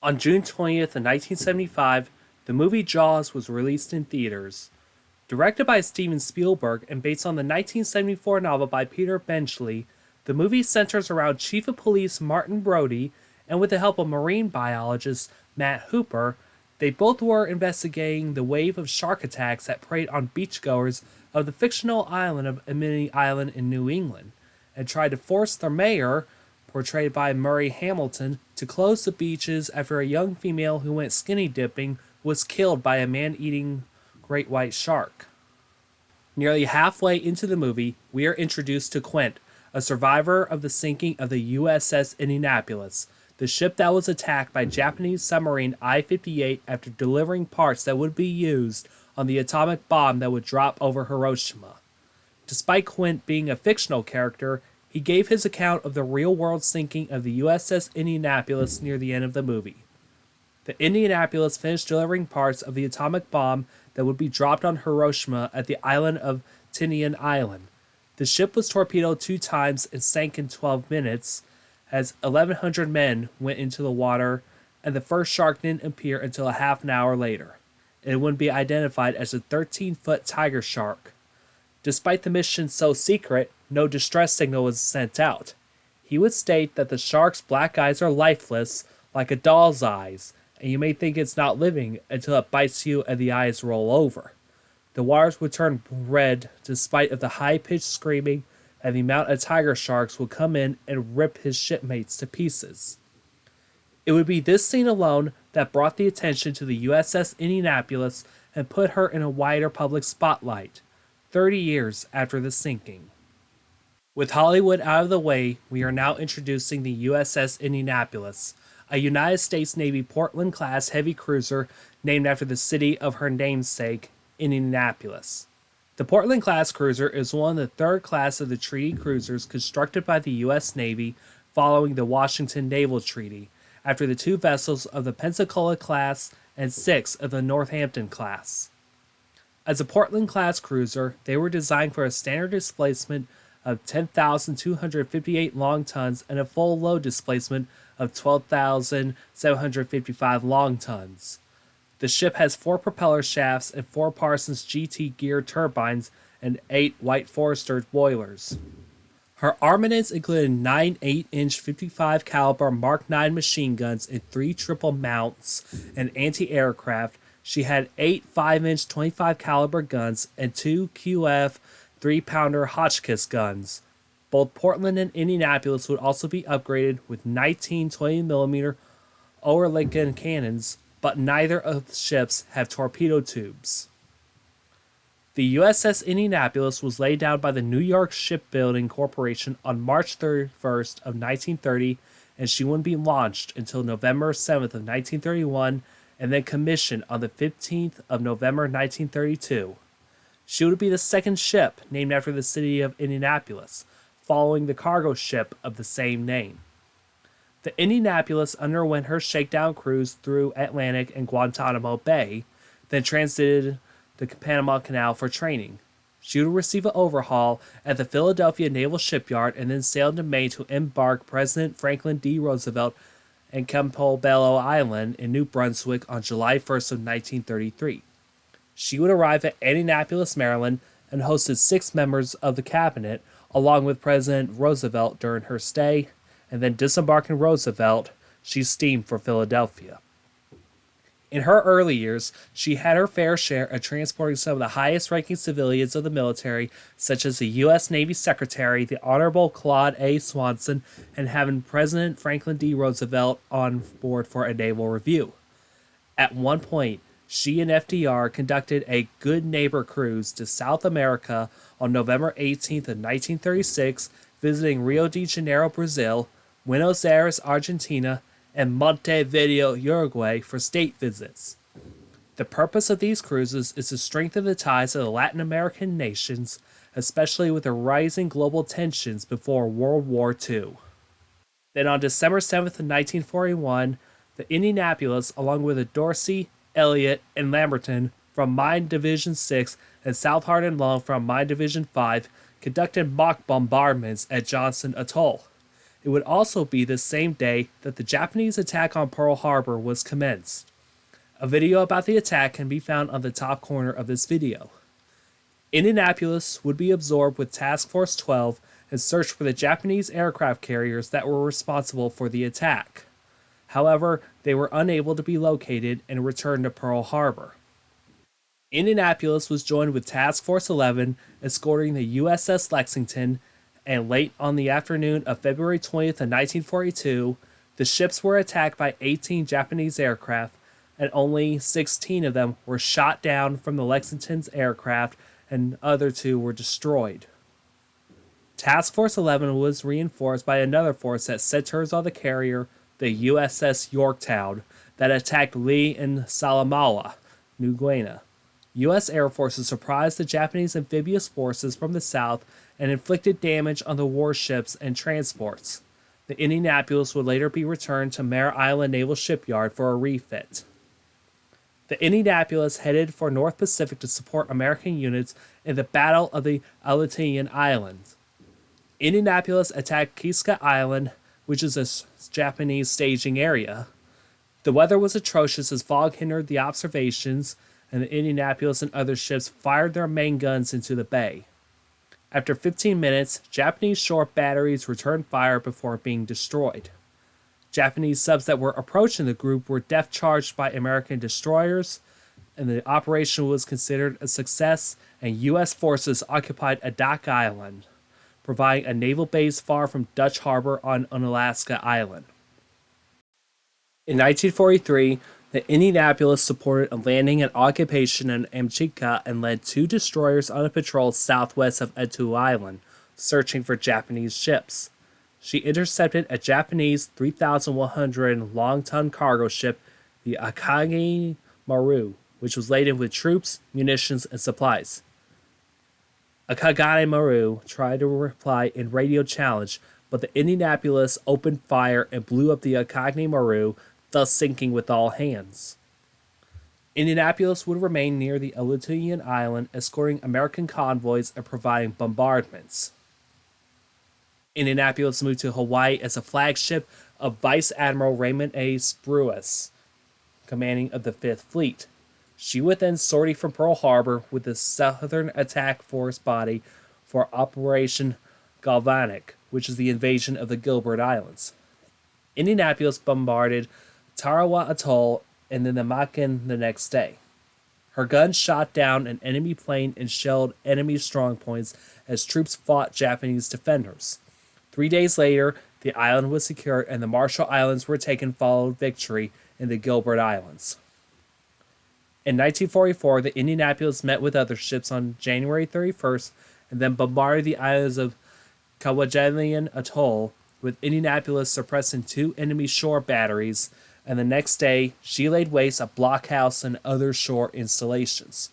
On June 20th, 1975, the movie Jaws was released in theaters. Directed by Steven Spielberg and based on the 1974 novel by Peter Benchley, the movie centers around Chief of Police Martin Brody, and with the help of marine biologist Matt Hooper, they both were investigating the wave of shark attacks that preyed on beachgoers of the fictional island of Amity Island in New England, and tried to force their mayor, portrayed by Murray Hamilton, to close the beaches after a young female who went skinny dipping was killed by a man-eating great white shark. Nearly halfway into the movie, we are introduced to Quint, a survivor of the sinking of the USS Indianapolis, the ship that was attacked by Japanese submarine I-58 after delivering parts that would be used on the atomic bomb that would drop over Hiroshima. Despite Quint being a fictional character, he gave his account of the real-world sinking of the USS Indianapolis near the end of the movie. The Indianapolis finished delivering parts of the atomic bomb that would be dropped on Hiroshima at the island of Tinian Island. The ship was torpedoed 2 times and sank in 12 minutes, as 1,100 men went into the water, and the first shark didn't appear until a half an hour later. It wouldn't be identified as a 13-foot tiger shark. Despite the mission so secret, no distress signal was sent out. He would state that the shark's black eyes are lifeless, like a doll's eyes, and you may think it's not living until it bites you and the eyes roll over. The waters would turn red despite of the high-pitched screaming, and the amount of tiger sharks would come in and rip his shipmates to pieces. It would be this scene alone that brought the attention to the USS Indianapolis and put her in a wider public spotlight, 30 years after the sinking. With Hollywood out of the way, we are now introducing the USS Indianapolis, a United States Navy Portland-class heavy cruiser named after the city of her namesake, Indianapolis. The Portland-class cruiser is one of the third class of the treaty cruisers constructed by the U.S. Navy following the Washington Naval Treaty, after the 2 vessels of the Pensacola class and 6 of the Northampton class. As a Portland-class cruiser, they were designed for a standard displacement of 10,258 long tons and a full load displacement of 12,755 long tons. The ship has 4 propeller shafts and 4 Parsons GT gear turbines and 8 White Forester boilers. Her armaments included 9 8-inch 55 caliber Mark 9 machine guns and 3 triple mounts and anti-aircraft. She had 8 5-inch 25 caliber guns and 2 QF 3-pounder Hotchkiss guns. Both Portland and Indianapolis would also be upgraded with 19 20mm Oerlikon cannons, but neither of the ships have torpedo tubes. The USS Indianapolis was laid down by the New York Shipbuilding Corporation on March 31st of 1930, and she wouldn't be launched until November 7th of 1931, and then commissioned on the 15th of November 1932. She would be the second ship named after the city of Indianapolis, following the cargo ship of the same name. The Indianapolis underwent her shakedown cruise through Atlantic and Guantanamo Bay, then transited the Panama Canal for training. She would receive an overhaul at the Philadelphia Naval Shipyard and then sailed to Maine to embark President Franklin D. Roosevelt and Campobello Island in New Brunswick on July 1st of 1933. She would arrive at Indianapolis, Maryland, and hosted 6 members of the cabinet, along with President Roosevelt during her stay, and then disembarking Roosevelt, she steamed for Philadelphia. In her early years, she had her fair share of transporting some of the highest-ranking civilians of the military, such as the U.S. Navy Secretary, the Honorable Claude A. Swanson, and having President Franklin D. Roosevelt on board for a naval review. At one point, she and FDR conducted a Good Neighbor cruise to South America on November 18th of 1936, visiting Rio de Janeiro, Brazil, Buenos Aires, Argentina, and Montevideo, Uruguay for state visits. The purpose of these cruises is to strengthen the ties of the Latin American nations, especially with the rising global tensions before World War II. Then on December 7th of 1941, the Indianapolis, along with the Dorsey, Elliott, and Lamberton from Mine Division 6 and Southard and Long from Mine Division 5, conducted mock bombardments at Johnson Atoll. It would also be the same day that the Japanese attack on Pearl Harbor was commenced. A video about the attack can be found on the top corner of this video. Indianapolis would be absorbed with Task Force 12 and searched for the Japanese aircraft carriers that were responsible for the attack. However, they were unable to be located and returned to Pearl Harbor. Indianapolis was joined with Task Force 11, escorting the USS Lexington, and late on the afternoon of February 20th of 1942, the ships were attacked by 18 Japanese aircraft, and only 16 of them were shot down from the Lexington's aircraft, and other 2 were destroyed. Task Force 11 was reinforced by another force that centers on the carrier, the USS Yorktown, that attacked Lee in Salamaua, New Guinea. U.S. Air Forces surprised the Japanese amphibious forces from the south and inflicted damage on the warships and transports. The Indianapolis would later be returned to Mare Island Naval Shipyard for a refit. The Indianapolis headed for North Pacific to support American units in the Battle of the Aleutian Islands. Indianapolis attacked Kiska Island, which is a Japanese staging area. The weather was atrocious as fog hindered the observations, and the Indianapolis and other ships fired their main guns into the bay. After 15 minutes, Japanese shore batteries returned fire before being destroyed. Japanese subs that were approaching the group were depth-charged by American destroyers, and the operation was considered a success, and U.S. forces occupied Adak Island, providing a naval base far from Dutch Harbor on Unalaska Island. In 1943, the Indianapolis supported a landing and occupation in Amchitka and led 2 destroyers on a patrol southwest of Atoll Island, searching for Japanese ships. She intercepted a Japanese 3,100 long-ton cargo ship, the Akagane Maru, which was laden with troops, munitions, and supplies. Akagane Maru tried to reply in radio challenge, but the Indianapolis opened fire and blew up the Akagane Maru, thus sinking with all hands. Indianapolis would remain near the Aleutian Island, escorting American convoys and providing bombardments. Indianapolis moved to Hawaii as a flagship of Vice Admiral Raymond A. Spruance, commanding of the 5th Fleet. She would then sortie from Pearl Harbor with the Southern Attack Force body for Operation Galvanic, which is the invasion of the Gilbert Islands. Indianapolis bombarded Tarawa Atoll and then the Makin the next day. Her guns shot down an enemy plane and shelled enemy strongpoints as troops fought Japanese defenders. 3 days later, the island was secured and the Marshall Islands were taken following victory in the Gilbert Islands. In 1944, the Indianapolis met with other ships on January 31st and then bombarded the islands of Kwajalein Atoll, with Indianapolis suppressing 2 enemy shore batteries, and the next day, she laid waste a blockhouse and other shore installations.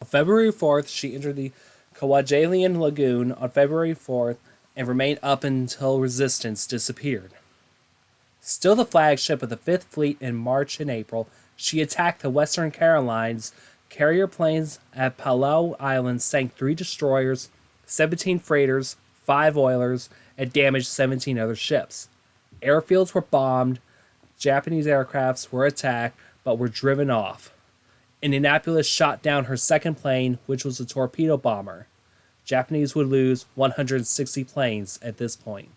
On February 4th, she entered the Kwajalein Lagoon on February 4th and remained up until resistance disappeared. Still the flagship of the 5th Fleet in March and April, she attacked the Western Carolines. Carrier planes at Palau Island sank 3 destroyers, 17 freighters, 5 oilers, and damaged 17 other ships. Airfields were bombed, Japanese aircrafts were attacked, but were driven off. Indianapolis shot down her second plane, which was a torpedo bomber. Japanese would lose 160 planes at this point.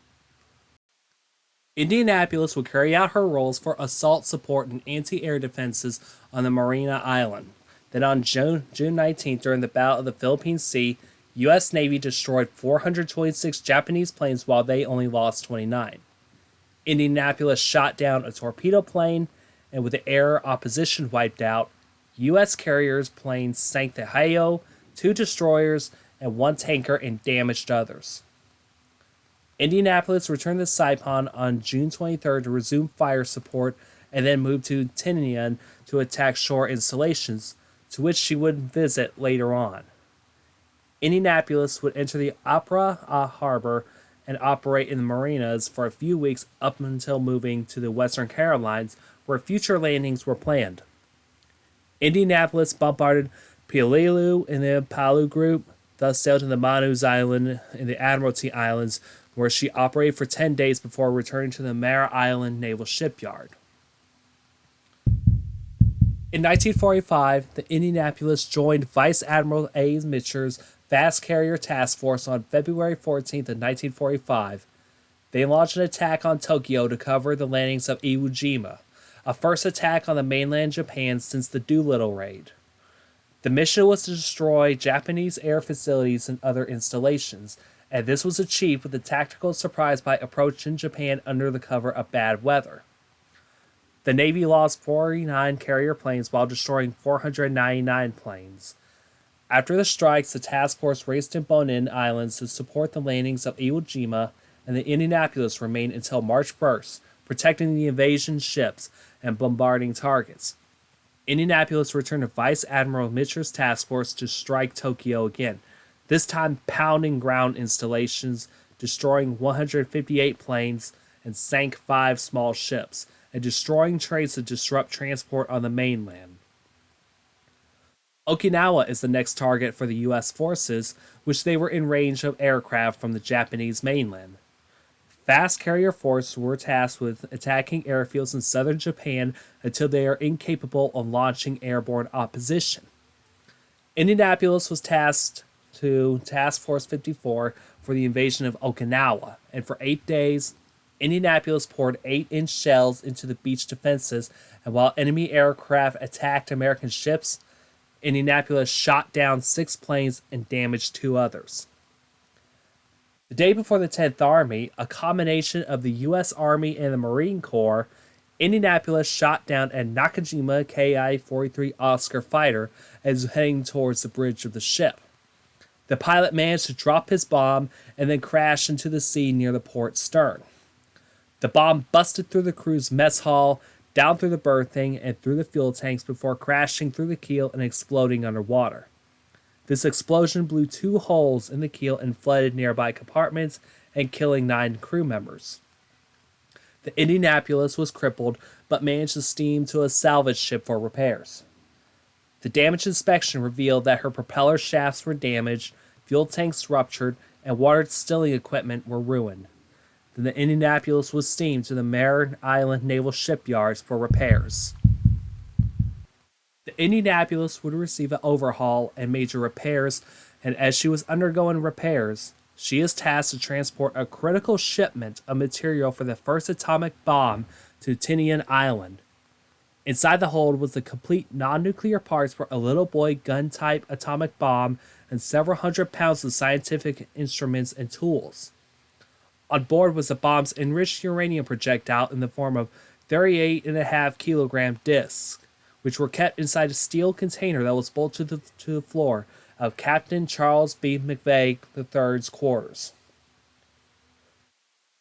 Indianapolis would carry out her roles for assault support and anti-air defenses on the Marina Island. Then on June 19th, during the Battle of the Philippine Sea, U.S. Navy destroyed 426 Japanese planes while they only lost 29. Indianapolis shot down a torpedo plane, and with the air opposition wiped out, U.S. carriers planes sank the Hayo, 2 destroyers, and 1 tanker and damaged others. Indianapolis returned to Saipan on June 23rd to resume fire support and then moved to Tinian to attack shore installations, to which she would visit later on. Indianapolis would enter the Apra Harbor and operate in the marinas for a few weeks up until moving to the Western Carolines, where future landings were planned. Indianapolis bombarded Pialilu in the Palau Group, thus sailed to the Manus Island in the Admiralty Islands, where she operated for 10 days before returning to the Maru Island Naval Shipyard. In 1945, the Indianapolis joined Vice Admiral A. Mitcher's Fast Carrier Task Force on February 14th of 1945. They launched an attack on Tokyo to cover the landings of Iwo Jima, a first attack on the mainland Japan since the Doolittle raid. The mission was to destroy Japanese air facilities and other installations, and this was achieved with a tactical surprise by approaching Japan under the cover of bad weather. The Navy lost 49 carrier planes while destroying 499 planes. After the strikes, the task force raced to Bonin Islands to support the landings of Iwo Jima, and the Indianapolis remained until March 1st, protecting the invasion ships and bombarding targets. Indianapolis returned to Vice Admiral Mitcher's task force to strike Tokyo again, this time pounding ground installations, destroying 158 planes, and sank 5 small ships, and destroying trains to disrupt transport on the mainland. Okinawa is the next target for the U.S. forces, which they were in range of aircraft from the Japanese mainland. Fast carrier forces were tasked with attacking airfields in southern Japan until they are incapable of launching airborne opposition. Indianapolis was tasked to Task Force 54 for the invasion of Okinawa, and for 8 days, Indianapolis poured 8-inch shells into the beach defenses, and while enemy aircraft attacked American ships, Indianapolis shot down 6 planes and damaged 2 others. The day before the 10th Army, a combination of the U.S. Army and the Marine Corps, Indianapolis shot down a Nakajima Ki-43 Oscar fighter as it was heading towards the bridge of the ship. The pilot managed to drop his bomb and then crashed into the sea near the port stern. The bomb busted through the crew's mess hall, down through the berthing, and through the fuel tanks before crashing through the keel and exploding underwater. This explosion blew 2 holes in the keel and flooded nearby compartments and killing 9 crew members. The Indianapolis was crippled but managed to steam to a salvage ship for repairs. The damage inspection revealed that her propeller shafts were damaged, fuel tanks ruptured, and water distilling equipment were ruined. Then the Indianapolis was steamed to the Marin Island Naval Shipyards for repairs. The Indianapolis would receive an overhaul and major repairs, and as she was undergoing repairs, she is tasked to transport a critical shipment of material for the first atomic bomb to Tinian Island. Inside the hold was the complete non-nuclear parts for a little boy gun-type atomic bomb and several hundred pounds of scientific instruments and tools. On board was the bomb's enriched uranium projectile in the form of 38.5 kilogram discs, which were kept inside a steel container that was bolted to the floor of Captain Charles B. McVay III's quarters.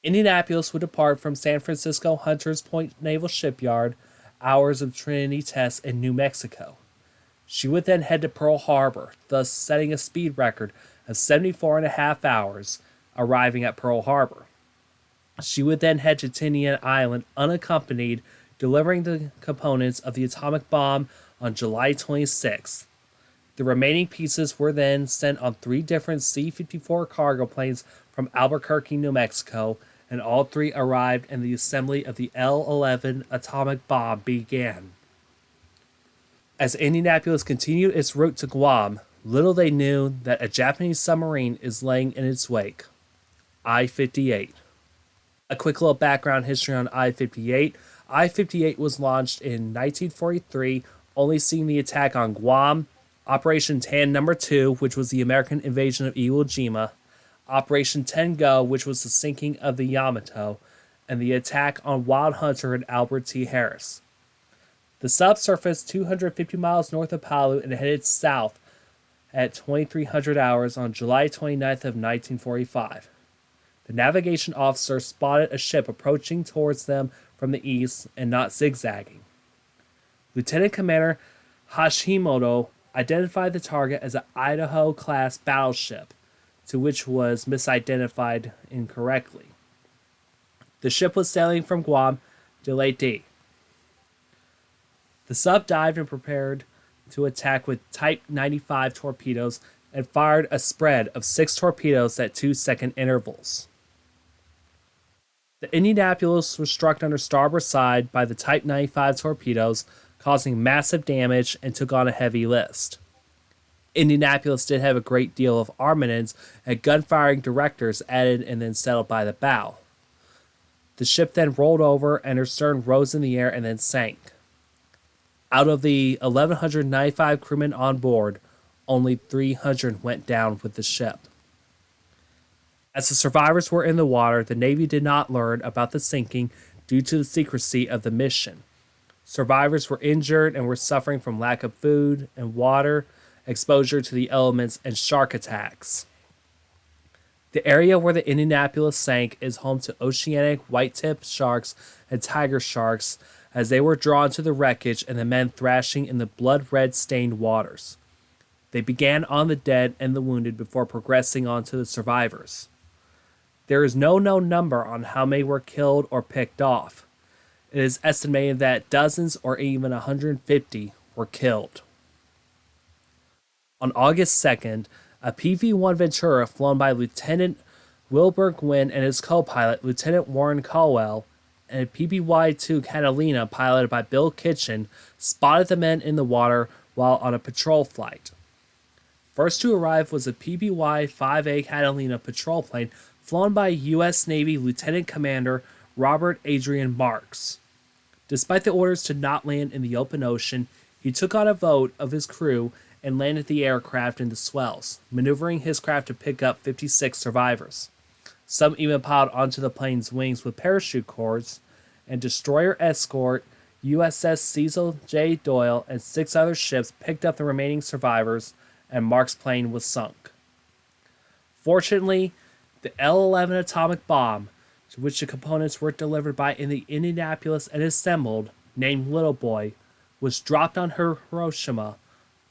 Indianapolis would depart from San Francisco Hunters Point Naval Shipyard, hours of Trinity tests in New Mexico. She would then head to Pearl Harbor, thus setting a speed record of 74.5 hours, arriving at Pearl Harbor. She would then head to Tinian Island unaccompanied, delivering the components of the atomic bomb on July 26th. The remaining pieces were then sent on 3 different C-54 cargo planes from Albuquerque, New Mexico, and all 3 arrived and the assembly of the L-11 atomic bomb began. As Indianapolis continued its route to Guam, little they knew that a Japanese submarine is laying in its wake. I-58. A quick little background history on I-58. I-58 was launched in 1943, only seeing the attack on Guam, Operation Tan No. 2, which was the American invasion of Iwo Jima, Operation Tengo, which was the sinking of the Yamato, and the attack on Wild Hunter and Albert T. Harris. The sub surfaced 250 miles north of Palu and headed south at 2300 hours on July 29th of 1945. The navigation officer spotted a ship approaching towards them from the east and not zigzagging. Lieutenant Commander Hashimoto identified the target as an Idaho-class battleship, to which was misidentified incorrectly. The ship was sailing from Guam to Leyte. The sub dived and prepared to attack with Type 95 torpedoes and fired a spread of 6 torpedoes at 2-second intervals. The Indianapolis was struck on her starboard side by the Type 95 torpedoes, causing massive damage and took on a heavy list. Indianapolis did have a great deal of armaments and gun-firing directors added and then settled by the bow. The ship then rolled over and her stern rose in the air and then sank. Out of the 1,195 crewmen on board, only 300 went down with the ship. As the survivors were in the water, the Navy did not learn about the sinking due to the secrecy of the mission. Survivors were injured and were suffering from lack of food and water, exposure to the elements, and shark attacks. The area where the Indianapolis sank is home to oceanic white-tipped sharks and tiger sharks as they were drawn to the wreckage and the men thrashing in the blood-red stained waters. They began on the dead and the wounded before progressing on to the survivors. There is no known number on how many were killed or picked off. It is estimated that dozens or even 150 were killed. On August 2nd, a PV-1 Ventura flown by Lieutenant Wilbur Gwynn and his co-pilot, Lieutenant Warren Caldwell, and a PBY-2 Catalina piloted by Bill Kitchen spotted the men in the water while on a patrol flight. First to arrive was a PBY-5A Catalina patrol plane flown by U.S. Navy Lieutenant Commander Robert Adrian Marks. Despite the orders to not land in the open ocean, he took on a vote of his crew and landed the aircraft in the swells, maneuvering his craft to pick up 56 survivors. Some even piled onto the plane's wings with parachute cords, and destroyer escort USS Cecil J. Doyle and 6 other ships picked up the remaining survivors, and Mark's plane was sunk. Fortunately, the L-11 atomic bomb, to which the components were delivered by in the Indianapolis and assembled, named Little Boy, was dropped on Hiroshima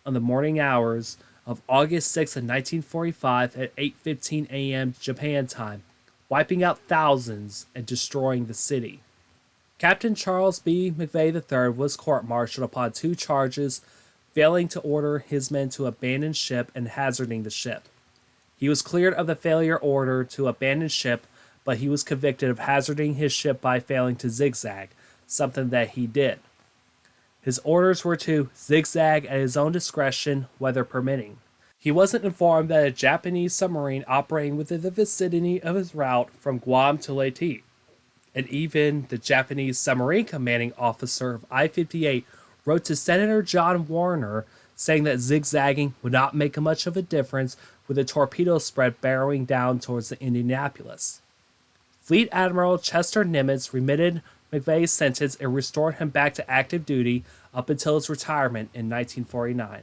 on the morning hours of August 6, 1945 at 8:15 a.m. Japan time, wiping out thousands and destroying the city. Captain Charles B. McVay III was court-martialed upon 2 charges, failing to order his men to abandon ship and hazarding the ship. He was cleared of the failure order to abandon ship, but he was convicted of hazarding his ship by failing to zigzag, something that he did. His orders were to zigzag at his own discretion, weather permitting. He wasn't informed that a Japanese submarine operating within the vicinity of his route from Guam to Leyte, and even the Japanese submarine commanding officer of I-58 wrote to Senator John Warner saying that zigzagging would not make much of a difference with the torpedo spread barreling down towards the Indianapolis. Fleet Admiral Chester Nimitz remitted McVay's sentence and restored him back to active duty up until his retirement in 1949.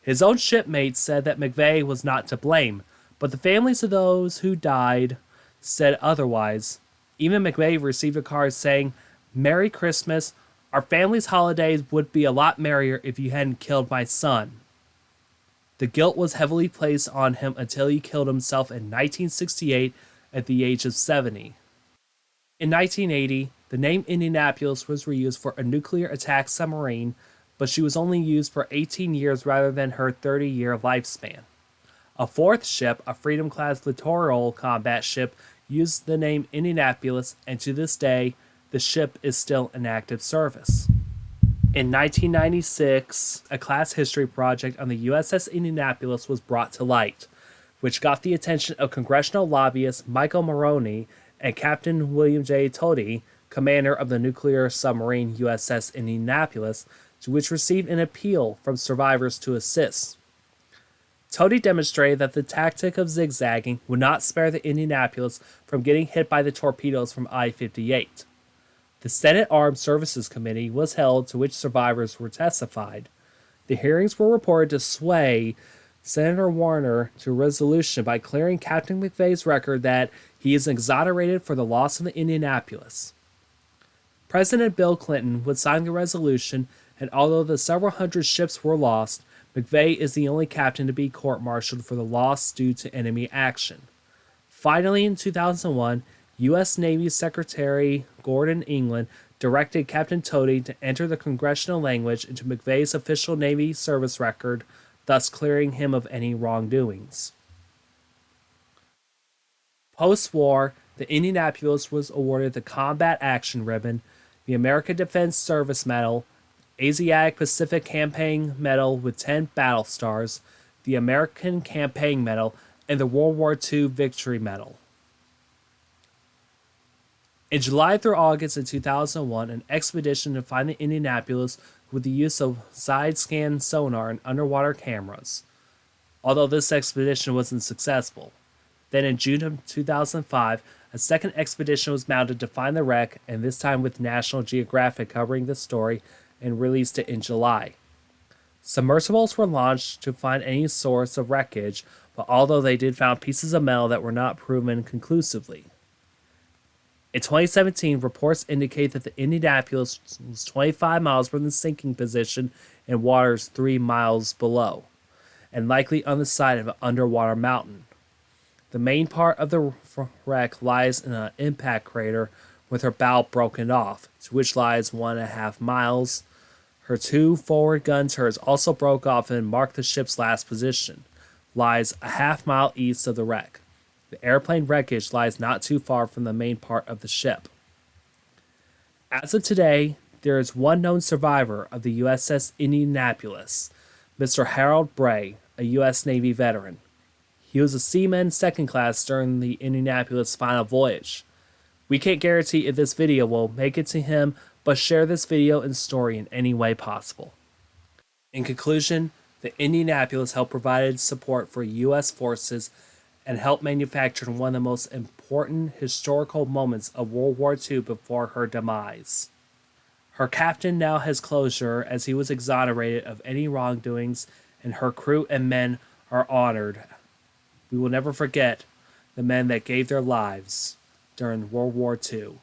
His own shipmates said that McVay was not to blame, but the families of those who died said otherwise. Even McVay received a card saying, "Merry Christmas. Our family's holidays would be a lot merrier if you hadn't killed my son." The guilt was heavily placed on him until he killed himself in 1968 at the age of 70. In 1980, the name Indianapolis was reused for a nuclear attack submarine, but she was only used for 18 years rather than her 30-year lifespan. A 4th ship, a Freedom-class littoral combat ship, used the name Indianapolis, and to this day, the ship is still in active service. In 1996, a class history project on the USS Indianapolis was brought to light, which got the attention of congressional lobbyist Michael Maroney and Captain William J. Tody, commander of the nuclear submarine USS Indianapolis, to which received an appeal from survivors to assist. Tody demonstrated that the tactic of zigzagging would not spare the Indianapolis from getting hit by the torpedoes from I-58. The Senate Armed Services Committee was held to which survivors were testified. The hearings were reported to sway Senator Warner to a resolution by clearing Captain McVay's record that he is exonerated for the loss of the Indianapolis. President Bill Clinton would sign the resolution, and although the several hundred ships were lost, McVay is the only captain to be court-martialed for the loss due to enemy action. Finally, in 2001, U.S. Navy Secretary Gordon England directed Captain Tody to enter the congressional language into McVay's official Navy service record, thus clearing him of any wrongdoings. Post-war, The Indianapolis was awarded the Combat Action Ribbon, the American Defense Service Medal, Asiatic Pacific Campaign Medal with 10 battle stars, the American Campaign Medal, and the World War II Victory Medal. In July through August of 2001, an expedition to find the Indianapolis with the use of side-scan sonar and underwater cameras, although this expedition wasn't successful. Then in June of 2005, a second expedition was mounted to find the wreck, and this time with National Geographic covering the story, and released it in July. Submersibles were launched to find any source of wreckage, but although they did find pieces of metal that were not proven conclusively. In 2017, reports indicate that the Indianapolis was 25 miles from the sinking position in waters 3 miles below, and likely on the side of an underwater mountain. The main part of the wreck lies in an impact crater with her bow broken off, to which lies 1.5 miles. Her 2 forward gun turrets also broke off and marked the ship's last position, lies a half-mile east of the wreck. The airplane wreckage lies not too far from the main part of the ship. As of today, there is one known survivor of the USS Indianapolis, Mr. Harold Bray, a U.S. Navy veteran. He was a seaman second class during the Indianapolis final voyage. We can't guarantee if this video will make it to him, but share this video and story in any way possible. In conclusion, the Indianapolis helped provide support for U.S. forces and helped manufacture one of the most important historical moments of World War II before her demise. Her captain now has closure as he was exonerated of any wrongdoings, and her crew and men are honored. We will never forget the men that gave their lives during World War II.